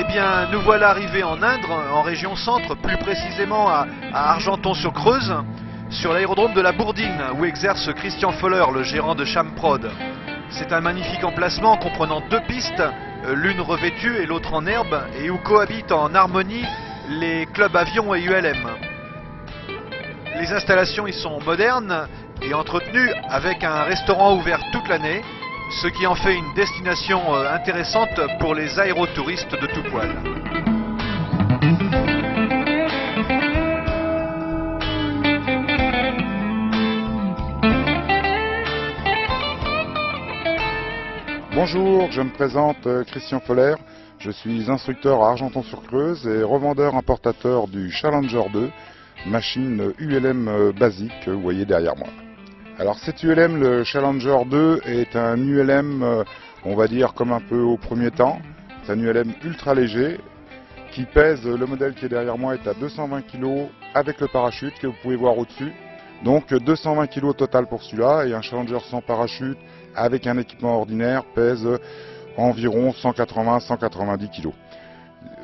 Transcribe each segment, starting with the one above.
bien, nous voilà arrivés en Indre, en région centre, plus précisément à Argenton-sur-Creuse, sur l'aérodrome de la Bourdine, où exerce Christian Foller, le gérant de Champrod. C'est un magnifique emplacement comprenant deux pistes, l'une revêtue et l'autre en herbe, et où cohabitent en harmonie les clubs avions et ULM. Les installations y sont modernes et entretenues avec un restaurant ouvert toute l'année, ce qui en fait une destination intéressante pour les aérotouristes de tout poil. Bonjour, je me présente Christian Foller, je suis instructeur à Argenton-sur-Creuse et revendeur importateur du Challenger 2, machine ULM basique que vous voyez derrière moi. Alors cet ULM, le Challenger 2, est un ULM, on va dire comme un peu au premier temps. C'est un ULM ultra léger qui pèse, le modèle qui est derrière moi est à 220 kg avec le parachute que vous pouvez voir au-dessus. Donc 220 kg au total pour celui-là, et un Challenger sans parachute avec un équipement ordinaire pèse environ 180-190 kg.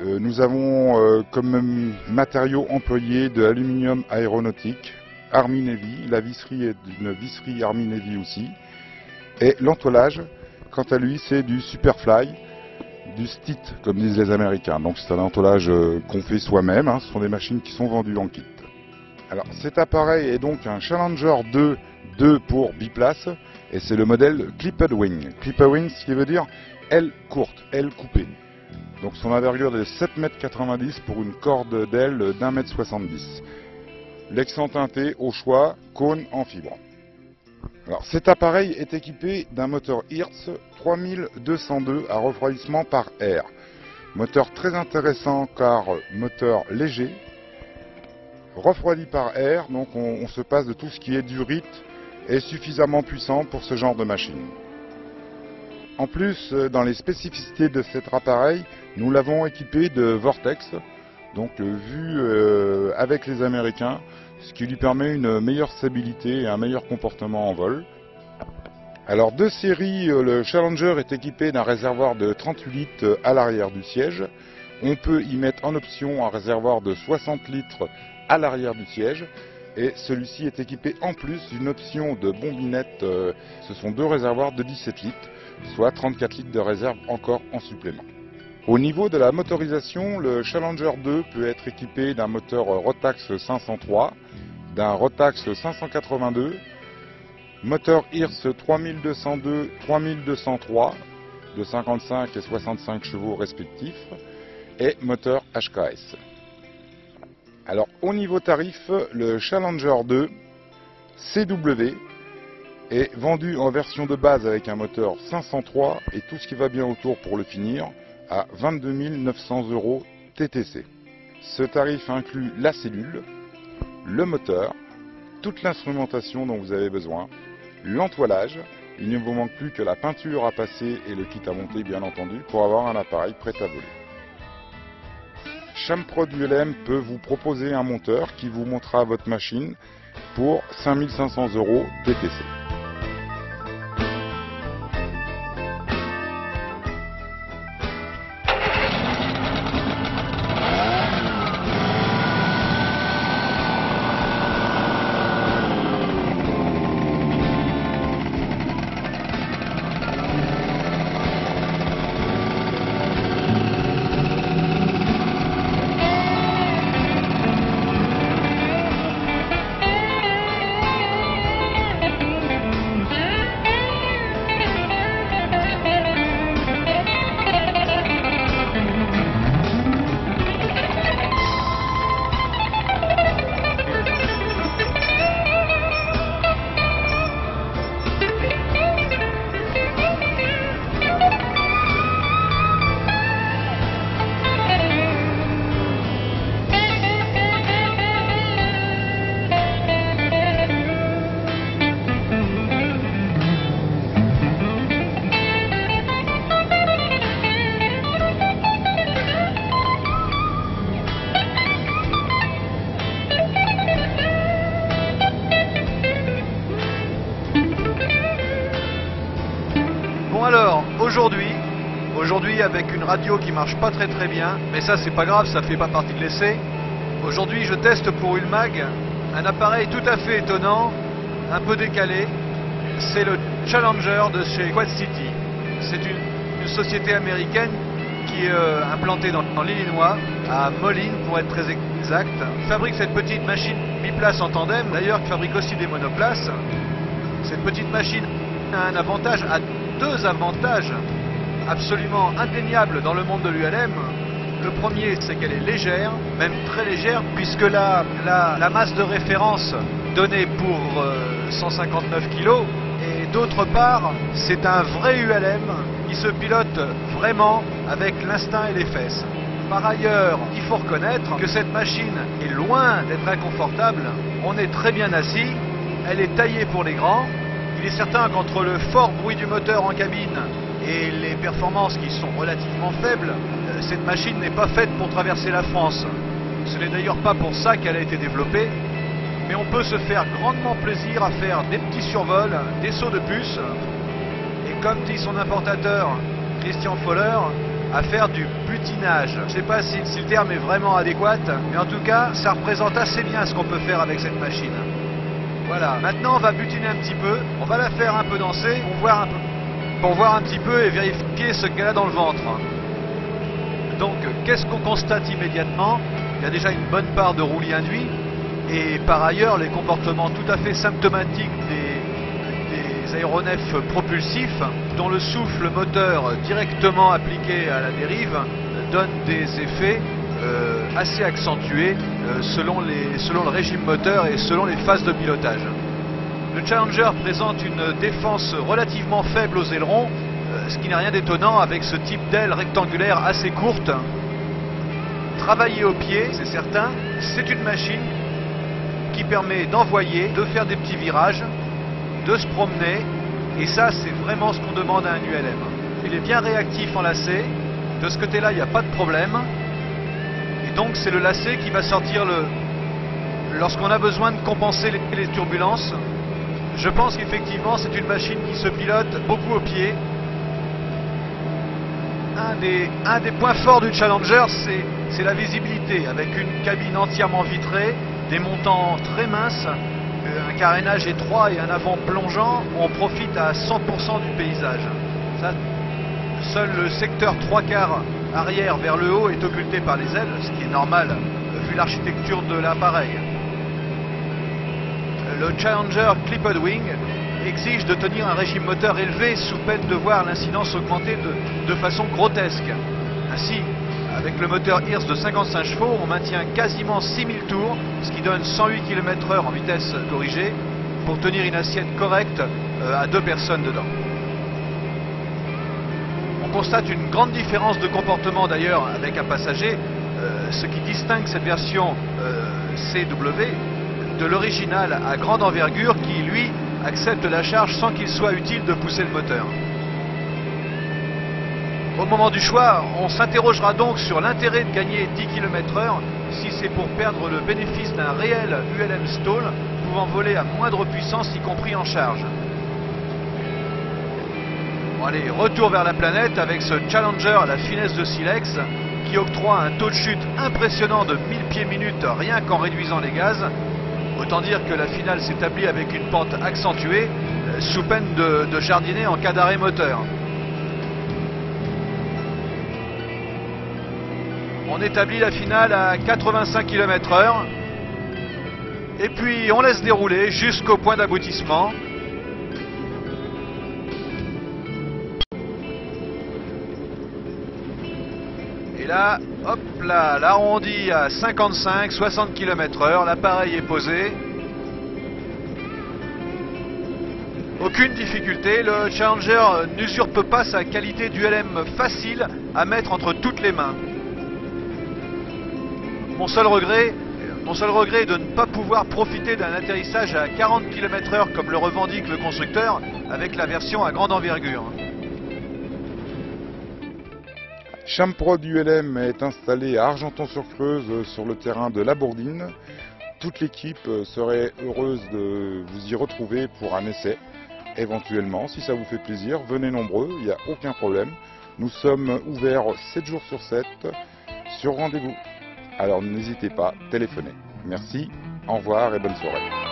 Nous avons comme matériaux employés de l'aluminium aéronautique Army Navy, la visserie est d'une visserie Army Navy aussi, et l'entoilage, quant à lui, c'est du Superfly, du STIT comme disent les Américains. Donc c'est un entoilage qu'on fait soi-même, hein. Ce sont des machines qui sont vendues en kit. Alors cet appareil est donc un Challenger 2 pour biplace, et c'est le modèle Clipped Wing. Clipped Wing, ce qui veut dire aile courte, aile coupée. Donc son envergure est de 7,90 m pour une corde d'aile d'1,70 m. L'excellent teinté au choix, cône en fibre. Alors cet appareil est équipé d'un moteur Hertz 3202 à refroidissement par air. Moteur très intéressant car moteur léger, refroidi par air, donc on se passe de tout ce qui est durite et suffisamment puissant pour ce genre de machine. En plus, dans les spécificités de cet appareil, nous l'avons équipé de Vortex, donc vu avec les Américains, ce qui lui permet une meilleure stabilité et un meilleur comportement en vol. Alors de série, le Challenger est équipé d'un réservoir de 38 litres à l'arrière du siège. On peut y mettre en option un réservoir de 60 litres à l'arrière du siège. Et celui-ci est équipé en plus d'une option de bombinette. Ce sont deux réservoirs de 17 litres, soit 34 litres de réserve encore en supplément. Au niveau de la motorisation, le Challenger 2 peut être équipé d'un moteur Rotax 503, d'un Rotax 582, moteur Hertz 3202-3203 de 55 et 65 chevaux respectifs et moteur HKS. Alors au niveau tarif, le Challenger 2 CW est vendu en version de base avec un moteur 503 et tout ce qui va bien autour pour le finir à 22 900 € TTC. Ce tarif inclut la cellule, le moteur, toute l'instrumentation dont vous avez besoin, l'entoilage. Il ne vous manque plus que la peinture à passer et le kit à monter bien entendu pour avoir un appareil prêt à voler. Champrod ULM peut vous proposer un monteur qui vous montera votre machine pour 5 500 € TTC. aujourd'hui avec une radio qui marche pas très bien, mais ça c'est pas grave, ça fait pas partie de l'essai. Aujourd'hui je teste pour Ulmag un appareil tout à fait étonnant, un peu décalé. C'est le Challenger de chez Quad City. C'est une société américaine qui est implantée dans l'Illinois, à Moline pour être très exact. Il fabrique cette petite machine biplace en tandem, d'ailleurs qui fabrique aussi des monoplaces. Cette petite machine a un avantage, a deux avantages absolument indéniables dans le monde de l'ULM. Le premier, c'est qu'elle est légère, même très légère, puisque la masse de référence donnée pour 159 kg, et d'autre part, c'est un vrai ULM qui se pilote vraiment avec l'instinct et les fesses. Par ailleurs, il faut reconnaître que cette machine est loin d'être inconfortable. On est très bien assis, elle est taillée pour les grands. Il est certain qu'entre le fort bruit du moteur en cabine et les performances qui sont relativement faibles, cette machine n'est pas faite pour traverser la France. Ce n'est d'ailleurs pas pour ça qu'elle a été développée, mais on peut se faire grandement plaisir à faire des petits survols, des sauts de puce, et comme dit son importateur, Christian Foller, à faire du butinage. Je ne sais pas si le terme est vraiment adéquat, mais en tout cas, ça représente assez bien ce qu'on peut faire avec cette machine. Voilà, maintenant on va butiner un petit peu, on va la faire un peu danser, pour voir un petit peu et vérifier ce qu'elle a dans le ventre. Donc, qu'est-ce qu'on constate immédiatement? Il y a déjà une bonne part de roulis induit, et par ailleurs, les comportements tout à fait symptomatiques des aéronefs propulsifs, dont le souffle moteur directement appliqué à la dérive donne des effets assez accentués selon le régime moteur et selon les phases de pilotage. Le Challenger présente une défense relativement faible aux ailerons, ce qui n'est rien d'étonnant avec ce type d'aile rectangulaire assez courte. Travailler au pied, c'est certain, c'est une machine qui permet d'envoyer, de faire des petits virages, de se promener, et ça c'est vraiment ce qu'on demande à un ULM. Il est bien réactif en lacet, de ce côté-là il n'y a pas de problème, et donc c'est le lacet qui va sortir lorsqu'on a besoin de compenser les turbulences. Je pense qu'effectivement c'est une machine qui se pilote beaucoup au pied. Un des points forts du Challenger, c'est la visibilité, avec une cabine entièrement vitrée, des montants très minces, un carénage étroit et un avant plongeant. On profite à 100% du paysage. Ça, seul le secteur 3/4 arrière vers le haut est occulté par les ailes, ce qui est normal vu l'architecture de l'appareil. Le Challenger Clipped Wing exige de tenir un régime moteur élevé sous peine de voir l'incidence augmenter de façon grotesque. Ainsi, avec le moteur Hirth de 55 chevaux, on maintient quasiment 6000 tours, ce qui donne 108 km/h en vitesse corrigée, pour tenir une assiette correcte à 2 personnes dedans. On constate une grande différence de comportement d'ailleurs avec un passager, ce qui distingue cette version CW de l'original à grande envergure qui, lui, accepte la charge sans qu'il soit utile de pousser le moteur. Au moment du choix, on s'interrogera donc sur l'intérêt de gagner 10 km/h si c'est pour perdre le bénéfice d'un réel ULM stall pouvant voler à moindre puissance, y compris en charge. Bon allez, retour vers la planète avec ce Challenger à la finesse de silex qui octroie un taux de chute impressionnant de 1000 pieds minutes rien qu'en réduisant les gaz. Autant dire que la finale s'établit avec une pente accentuée, sous peine de jardiner en cas d'arrêt moteur. On établit la finale à 85 km/h. Et puis on laisse dérouler jusqu'au point d'aboutissement. Et là, hop là, l'arrondi à 55-60 km/h, l'appareil est posé. Aucune difficulté, le Challenger n'usurpe pas sa qualité d'ULM facile à mettre entre toutes les mains. Mon seul regret est de ne pas pouvoir profiter d'un atterrissage à 40 km/h comme le revendique le constructeur avec la version à grande envergure. Champrod ULM est installé à Argenton-sur-Creuse sur le terrain de la Bourdine. Toute l'équipe serait heureuse de vous y retrouver pour un essai. Éventuellement, si ça vous fait plaisir, venez nombreux, il n'y a aucun problème. Nous sommes ouverts 7 jours sur 7 sur rendez-vous. Alors n'hésitez pas, téléphonez. Merci, au revoir et bonne soirée.